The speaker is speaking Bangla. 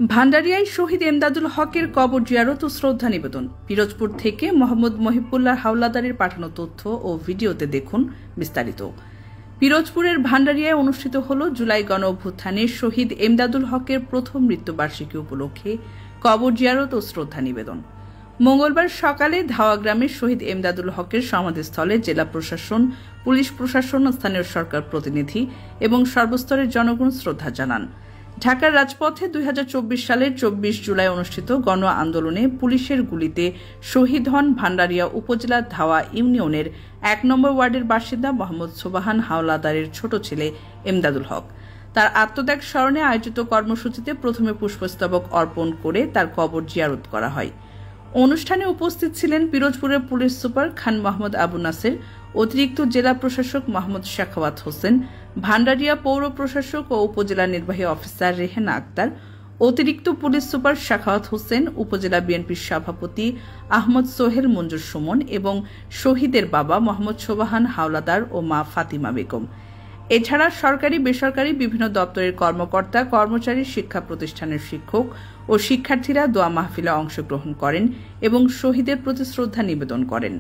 ভান্ডারিয়ায় শহীদ এমদাদুল হকের কবর জিয়ারত ও শ্রদ্ধা নিবেদন। পিরোজপুর থেকে মোহাম্মদ মহিবুল্লাহ হাওলাদারের পাঠানো তথ্য ও ভিডিওতে দেখুন বিস্তারিত। পিরোজপুরের ভান্ডারিয়ায় অনুষ্ঠিত হল জুলাই গণ অভ্যুত্থানে শহীদ এমদাদুল হকের প্রথম মৃত্যুবার্ষিকী উপলক্ষে কবর জিয়ারত ও শ্রদ্ধা নিবেদন। মঙ্গলবার সকালে ধাওয়া গ্রামের শহীদ এমদাদুল হকের সমাধিস্থলে জেলা প্রশাসন, পুলিশ প্রশাসন, স্থানীয় সরকার প্রতিনিধি এবং সর্বস্তরের জনগণ শ্রদ্ধা জানান। ঢাকার রাজপথে 2024 সালের 24 জুলাই অনুষ্ঠিত গণ আন্দোলনে পুলিশের গুলিতে শহীদ হন ভান্ডারিয়া উপজেলার ধাওয়া ইউনিয়নের 1 নম্বর ওয়ার্ডের বাসিন্দা মোহাম্মদ সোবাহান হাওলাদারের ছোট ছেলে এমদাদুল হক। তার আত্মত্যাগ স্মরণে আয়োজিত কর্মসূচিতে প্রথমে পুষ্পস্তবক অর্পণ করে তার কবর জিয়ারত করা হয়। অনুষ্ঠানে উপস্থিত ছিলেন পিরোজপুরের পুলিশ সুপার খান মোহাম্মদ আবু নাসের, অতিরিক্ত জেলা প্রশাসক মোহাম্মদ শাখাওয়াত হোসেন, ভান্ডারিয়া পৌর প্রশাসক ও উপজেলা নির্বাহী অফিসার রেহেনা আক্তার, অতিরিক্ত পুলিশ সুপার শাখাওয়াত হোসেন, উপজেলা বিএনপির সভাপতি আহমদ সোহেল মঞ্জুর সুমন এবং শহীদের বাবা মোহাম্মদ সোবাহান হাওলাদার ও মা ফাতিমা বেগম। এছাড়া সরকারি বেসরকারি বিভিন্ন দপ্তরের কর্মকর্তা, কর্মচারী, শিক্ষা প্রতিষ্ঠানের শিক্ষক ও শিক্ষার্থীরা দোয়া মাহফিলে অংশগ্রহণ করেন এবং শহীদের প্রতি শ্রদ্ধা নিবেদন করেন।